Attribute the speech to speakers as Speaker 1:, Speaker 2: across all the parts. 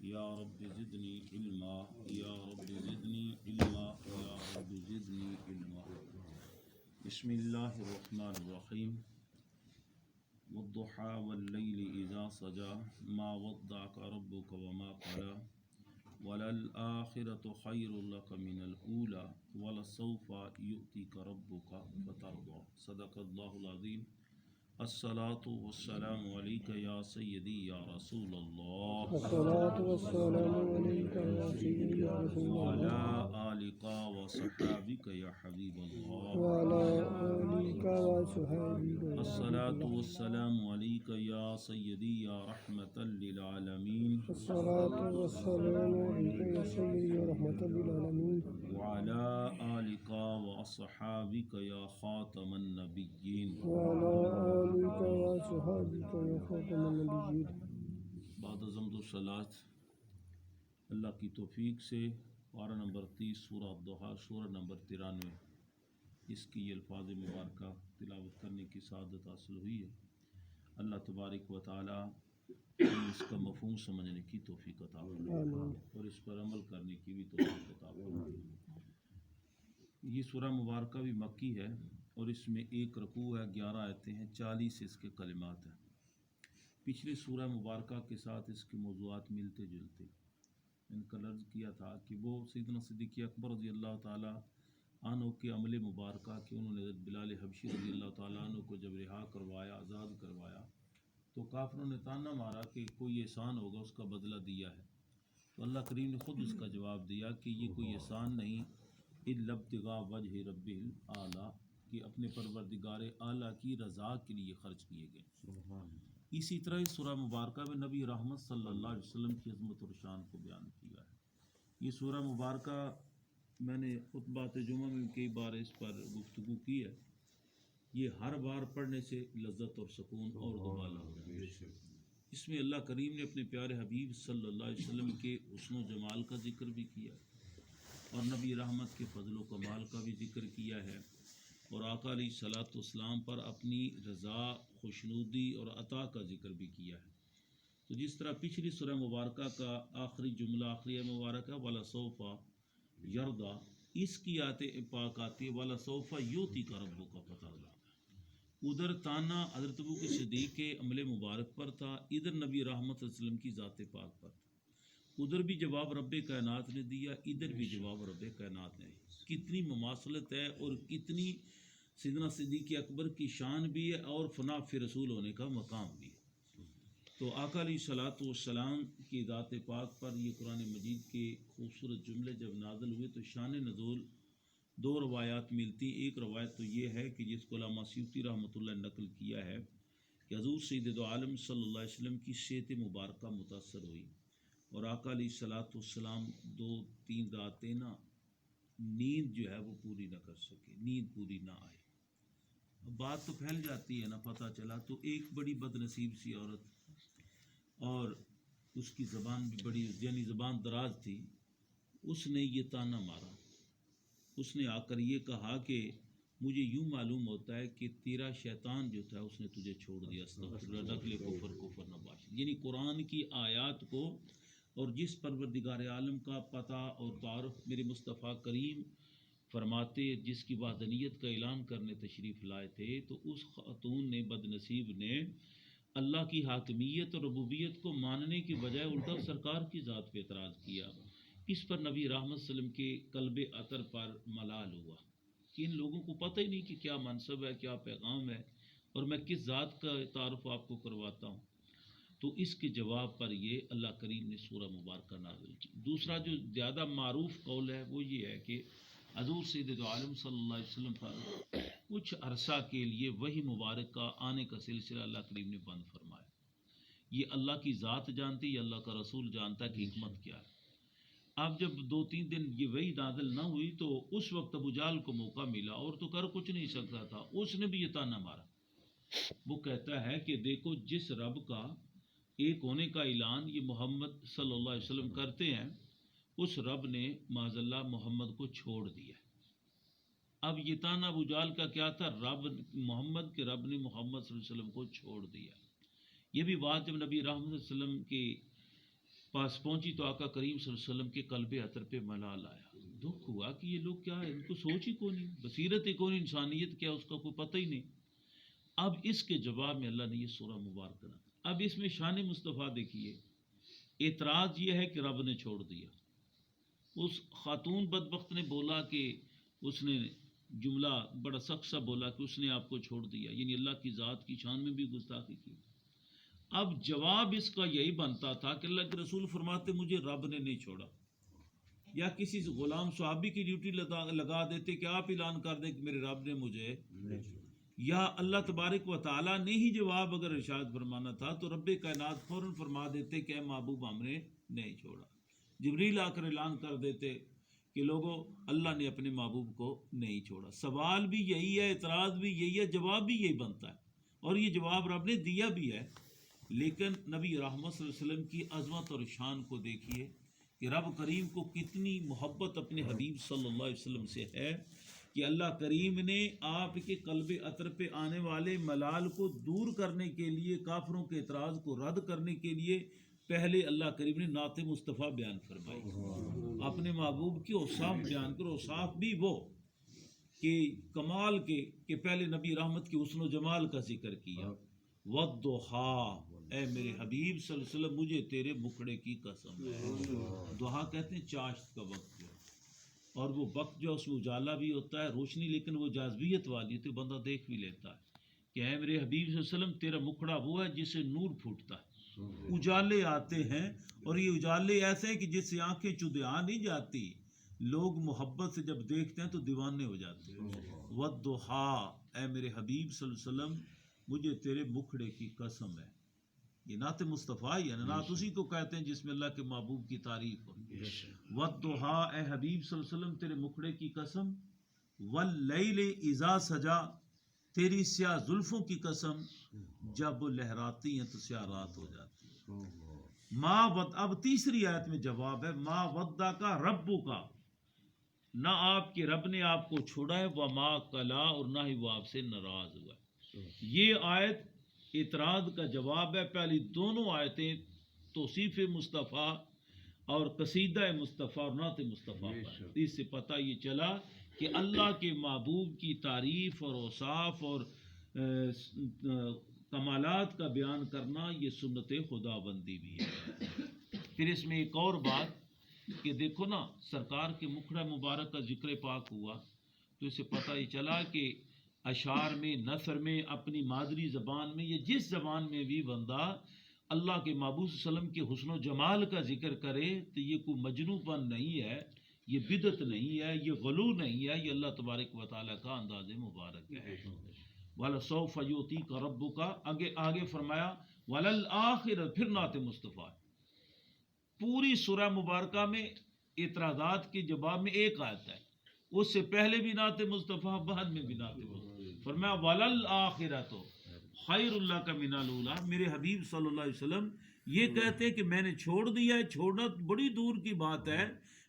Speaker 1: یا رب زدنی علما یا رب زدنی علما یا رب زدنی علما۔ بسم اللہ الرحمن الرحیم۔ والضحى واللیل اذا سجى ما ودعك ربك وما قلى وللآخرة خیر لك من الأولى ولسوف يؤتيك ربك فترضى۔ صدق اللہ العظیم۔ الصلاة والسلام علیک یا سیدی یا رسول اللہ،
Speaker 2: الصلاة والسلام علیک یا سیدی یا رسول
Speaker 1: وعلی
Speaker 2: اللہ،
Speaker 1: آلک وصحابک یا حبیب اللہ،
Speaker 2: وعلی آلک وصحبہ۔
Speaker 1: الصلاة والسلام علیک یا سیدی یا رحمۃ للعالمین،
Speaker 2: الصلاة والسلام علیک یا سیدی یا رحمۃ للعالمین،
Speaker 1: وعلی آلک واصحابک یا خاتم النبیین۔
Speaker 2: وعلی آلک وصحبہ یا خاتم النبیین۔
Speaker 1: بعد از حمد و صلات اللہ کی توفیق سے پارہ نمبر 30 سورہ الضحیٰ، سورہ نمبر 93، اس کی یہ الفاظ مبارکہ تلاوت کرنے کی سعادت حاصل ہوئی ہے۔ اللہ تبارک و تعالی اس کا مفہوم سمجھنے کی توفیق عطا فرمائے اور اس پر عمل کرنے کی بھی توفیق عطا فرمائے۔ یہ سورہ مبارکہ بھی مکی ہے اور اس میں ایک رکوع ہے، 11 آیتیں ہیں، 40 اس کے کلمات ہیں۔ پچھلی سورہ مبارکہ کے ساتھ اس کے موضوعات ملتے جلتے۔ میں نے کل عرض کیا تھا کہ وہ سیدنا صدیق اکبر رضی اللہ تعالیٰ عنہ کے عمل مبارکہ کہ انہوں نے حضرت بلال حبشی رضی اللہ تعالیٰ عنہ کو جب رہا کروایا، آزاد کروایا، تو کافروں نے طعنہ مارا کہ کوئی احسان ہوگا اس کا بدلہ دیا ہے، تو اللہ کریم نے خود اس کا جواب دیا کہ یہ کوئی احسان نہیں، الا ابتغاء وجہ ربہ الاعلیٰ، کہ اپنے پروردگار اعلیٰ کی رضا کے لیے خرچ کیے گئے۔ اسی طرح اس سورہ مبارکہ میں نبی رحمت صلی اللہ علیہ وسلم کی عظمت اور شان کو بیان کیا ہے۔ یہ سورہ مبارکہ میں نے خطبات جمعہ میں کئی بار اس پر گفتگو کی ہے۔ یہ ہر بار پڑھنے سے لذت اور سکون اور دوبالا ہوتا ہے۔ اس میں اللہ کریم نے اپنے پیارے حبیب صلی اللہ علیہ وسلم کے حسن و جمال کا ذکر بھی کیا اور نبی رحمت کے فضل و کمال کا بھی ذکر کیا ہے، اور آقا علیہ الصلوۃ والسلام پر اپنی رضا، خوشنودی اور عطا کا ذکر بھی کیا ہے۔ تو جس طرح پچھلی سورہ مبارکہ کا آخری جملہ، آخری مبارکہ وَلَسَوْفَ يَرْضَىٰ، اس کی آیت پاک آتی ہے وَلَسَوْفَ يُؤْتِيكَ رَبُّكَ فَتَرْضَىٰ۔ ادھر تانا حضرت ابوبکر صدیق کے عمل مبارک پر تھا، ادھر نبی رحمت صلی اللہ علیہ وسلم کی ذات پاک پر تھا۔ ادھر بھی جواب رب کائنات نے دیا، ادھر بھی جواب رب کائنات نے دیا۔ کتنی مماثلت ہے اور کتنی سیدنا صدیق اکبر کی شان بھی ہے اور فنا فی رسول ہونے کا مقام بھی ہے۔ تو آقا علیہ الصلوۃ والسلام کی ذات پاک پر یہ قرآن مجید کے خوبصورت جملے جب نازل ہوئے تو شان نزول دو روایات ملتی۔ ایک روایت تو یہ ہے کہ جس کو علامہ سیوطی رحمۃ اللہ نے نقل کیا ہے کہ حضور سید عالم صلی اللہ علیہ وسلم کی صحت مبارکہ متاثر ہوئی اور آقا علیہ الصلوۃ والسلام 2-3 راتیں نا نیند جو ہے وہ پوری نہ کر سکے، نیند پوری نہ آئے۔ بات تو پھیل جاتی ہے نا، پتہ چلا تو ایک بڑی بد نصیب سی عورت، اور اس کی زبان بھی بڑی، یعنی زبان دراز تھی، اس نے یہ طعنہ مارا۔ اس نے آ کر یہ کہا کہ مجھے یوں معلوم ہوتا ہے کہ تیرا شیطان جو تھا اس نے تجھے چھوڑ دیا، استغفر اللہ، نقل کفر نہ باش۔ یعنی قرآن کی آیات کو اور جس پروردگار عالم کا پتہ اور تعارف میرے مصطفیٰ کریم فرماتے، جس کی وحدانیت کا اعلان کرنے تشریف لائے تھے، تو اس خاتون نے، بد نصیب نے، اللہ کی حاکمیت اور ربوبیت کو ماننے کی بجائے الٹا سرکار کی ذات پہ اعتراض کیا۔ اس پر نبی رحمت صلی اللہ علیہ وسلم کے قلب عطر پر ملال ہوا کہ ان لوگوں کو پتہ ہی نہیں کہ کیا منصب ہے، کیا پیغام ہے، اور میں کس ذات کا تعارف آپ کو کرواتا ہوں۔ تو اس کے جواب پر یہ اللہ کریم نے سورہ مبارکہ نازل کی۔ دوسرا جو زیادہ معروف قول ہے وہ یہ ہے کہ حضور سید عالم صلی اللہ علیہ وسلم پر کچھ عرصہ کے لیے وحی مبارک کا آنے کا سلسلہ اللہ کریم نے بند فرمایا۔ یہ اللہ کی ذات جانتی، یہ اللہ کا رسول جانتا ہے کہ حکمت کیا ہے۔ اب جب 2-3 دن یہ وحی نازل نہ ہوئی تو اس وقت ابو جہل کو موقع ملا، اور تو کر کچھ نہیں سکتا تھا، اس نے بھی یہ طعنہ مارا۔ وہ کہتا ہے کہ دیکھو، جس رب کا ایک ہونے کا اعلان یہ محمد صلی اللہ علیہ وسلم کرتے ہیں، اس رب نے معاذ اللہ محمد کو چھوڑ دیا۔ اب یہ طعنہ ابو جہل کا کیا تھا؟ محمد کے رب نے محمد صلی اللہ علیہ وسلم کو چھوڑ دیا۔ یہ بھی بات جب نبی رحمت صلی اللہ علیہ وسلم کے پاس پہنچی تو آقا کریم صلی اللہ علیہ وسلم کے قلب عطر پہ ملال آیا. دکھ ہوا کہ یہ لوگ کیا ہے، ان کو سوچ ہی کون نہیں، بصیرت ہی کون، انسانیت کیا اس کا کوئی پتہ ہی نہیں. اب اس کے جواب میں اللہ نے یہ سورہ مبارکہ رکھا. اب اس میں شان مصطفیٰ دیکھیے، اعتراض یہ ہے کہ رب نے چھوڑ دیا. اس خاتون بدبخت نے بولا کہ اس نے جملہ بڑا سخت سا بولا کہ اس نے آپ کو چھوڑ دیا، یعنی اللہ کی ذات کی شان میں بھی گستاخی کی. اب جواب اس کا یہی بنتا تھا کہ اللہ کے رسول فرماتے مجھے رب نے نہیں چھوڑا، یا کسی غلام صحابی کی ڈیوٹی لگا دیتے کہ آپ اعلان کر دیں کہ میرے رب نے مجھے، یا اللہ تبارک و تعالیٰ نے ہی جواب اگر ارشاد فرمانا تھا تو رب کائنات فوراً فرما دیتے کہ اے محبوب ہم نے نہیں چھوڑا. جبریل آ کر اعلان کر دیتے کہ لوگوں اللہ نے اپنے محبوب کو نہیں چھوڑا. سوال بھی یہی ہے، اعتراض بھی یہی ہے، جواب بھی یہی بنتا ہے، اور یہ جواب رب نے دیا بھی ہے. لیکن نبی رحمت صلی اللہ علیہ وسلم کی عظمت اور شان کو دیکھیے کہ رب کریم کو کتنی محبت اپنے حبیب صلی اللہ علیہ وسلم سے ہے کہ اللہ کریم نے آپ کے قلب عطر پہ آنے والے ملال کو دور کرنے کے لیے، کافروں کے اعتراض کو رد کرنے کے لیے پہلے اللہ کریم نے نعت مصطفیٰ بیان فرمائی، اپنے محبوب کی اوصاف بیان کرو. اوصاف بھی وہ کہ کمال کے کہ پہلے نبی رحمت کے حسن و جمال کا ذکر کیا. وَالضُّحَىٰ، اے میرے حبیب صلی اللہ علیہ وسلم مجھے تیرے مکھڑے کی قسم ہے. دہا کہتے ہیں چاشت کا وقت جو، اور وہ وقت جو اس میں اجالا بھی ہوتا ہے، روشنی، لیکن وہ جاذبیت والی تو بندہ دیکھ بھی لیتا ہے کہ اے میرے حبیب صلی اللہ علیہ وسلم تیرا مکھڑا وہ ہے جس سے نور پھوٹتا ہے، اجالے آتے ہیں، اور یہ اجالے ایسے ہیں کہ جس سے آنکھیں چدھا نہیں جاتی، لوگ محبت سے جب دیکھتے ہیں تو دیوانے ہو جاتے ہیں. وَالضُّحَىٰ، اے میرے حبیب صلی اللہ علیہ وسلم مجھے تیرے مکھڑے کی قسم ہے. یہ نعت مصطفیٰ ہی ہے، نعت اسی کو کہتے ہیں جس میں اللہ کے محبوب کی تعریف ہو. وَالضُّحَىٰ، اے حبیب صلی اللہ علیہ وسلم تیرے مکھڑے کی قسم. وَاللَّيْلِ اِذَا سَجَا، تیری سیاہ زلفوں کی قسم، جب وہ لہراتی ہیں تو سیاہ رات ہو جاتی ہے. اب تیسری آیت میں جواب ہے، ما ودع کا ربو کا، نہ آپ کے رب نے آپ کو چھوڑا ہے، وما کلا، اور نہ ہی وہ آپ سے ناراض ہوا ہے. یہ آیت اعتراض کا جواب ہے. پہلی دونوں آیتیں توصیف مصطفیٰ اور قصیدہ مصطفیٰ اور نعت مصطفیٰ پر. اس سے پتہ یہ چلا کہ اللہ کے محبوب کی تعریف اور اوصاف اور کمالات کا بیان کرنا یہ سنت خدا بندی بھی ہے. پھر اس میں ایک اور بات کہ دیکھو نا، سرکار کے مکھڑا مبارک کا ذکر پاک ہوا تو اس سے پتہ یہ چلا کہ اشعار میں، نثر میں، اپنی مادری زبان میں، یا جس زبان میں بھی بندہ اللہ کے محبوب صلی اللہ علیہ وسلم کے حسن و جمال کا ذکر کرے تو یہ کوئی مجنون پن نہیں ہے، یہ بدعت نہیں ہے، یہ غلو نہیں ہے، یہ اللہ تبارک و تعالیٰ کا انداز مبارک ہے. وَلَسَوْفَ يُعْطِيكَ رَبُّكَ، آگے فرمایا وَلَلْآخِرَةُ، پھر نعت مصطفیٰ. پوری سورہ مبارکہ میں اعتراضات کے جواب میں ایک آیت ہے، اس سے پہلے بھی نعت مصطفیٰ، بعد میں بھی نعت مصطفیٰ. فرمایا وَلَلْآخِرَةُ خَيْرٌ لَكَ مِنَ الْأُولَىٰ. میرے حبیب صلی اللہ علیہ وسلم یہ کہتے ہیں کہ میں نے چھوڑ دیا ہے. چھوڑنا بڑی دور کی بات ہے،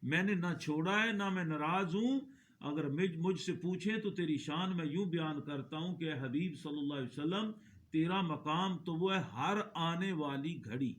Speaker 1: میں نے نہ چھوڑا ہے، نہ میں ناراض ہوں. اگر مجھ سے پوچھیں تو تیری شان میں یوں بیان کرتا ہوں کہ اے حبیب صلی اللہ علیہ وسلم تیرا مقام تو وہ ہے ہر آنے والی گھڑی.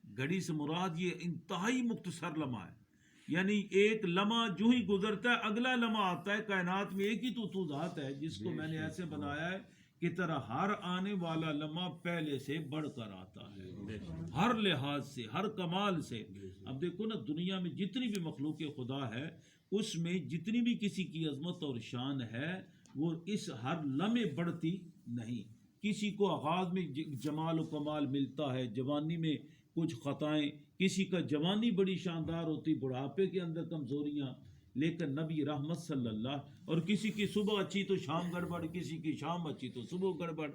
Speaker 1: گھڑی سے مراد یہ انتہائی مختصر لمحہ ہے، یعنی ایک لمحہ جو ہی گزرتا ہے اگلا لمحہ آتا ہے. کائنات میں ایک ہی تو ذات ہے جس کو میں نے ایسے بنایا ہے کہ طرح ہر آنے والا لمحہ پہلے سے بڑھ کر آتا ہے، ہر لحاظ سے، ہر کمال سے. اب دیکھو نا، دنیا میں جتنی بھی مخلوق خدا ہے اس میں جتنی بھی کسی کی عظمت اور شان ہے وہ اس ہر لمحے بڑھتی نہیں. کسی کو آغاز میں جمال و کمال ملتا ہے، جوانی میں کچھ خطائیں، کسی کا جوانی بڑی شاندار ہوتی، بڑھاپے کے اندر کمزوریاں. لیکن نبی رحمت صلی اللہ، اور کسی کی صبح اچھی تو شام گڑبڑ، کسی کی شام اچھی تو صبح گڑبڑ،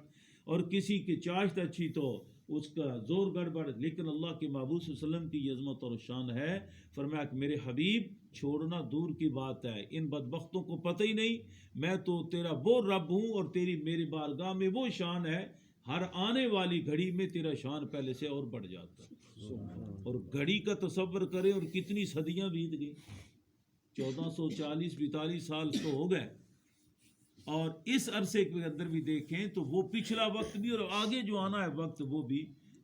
Speaker 1: اور کسی کی چاشت اچھی تو اس کا زور گڑبڑ. لیکن اللہ کے محبوب صلی اللہ علیہ وسلم کی یہ عظمت اور شان ہے. فرمایا کہ میرے حبیب چھوڑنا دور کی بات ہے، ان بدبختوں کو پتہ ہی نہیں، میں تو تیرا وہ رب ہوں اور تیری میری بارگاہ میں وہ شان ہے، ہر آنے والی گھڑی میں تیرا شان پہلے سے اور بڑھ جاتا ہے. اور گھڑی کا تصور کریں، اور کتنی صدیاں بیت گئی، 1440-42 سال تو ہو گئے. اور اس عرصے کے اندر بھی دیکھیں تو وہ پچھلا وقت بھی اور آگے جو آنا ہے وقت وہ بھی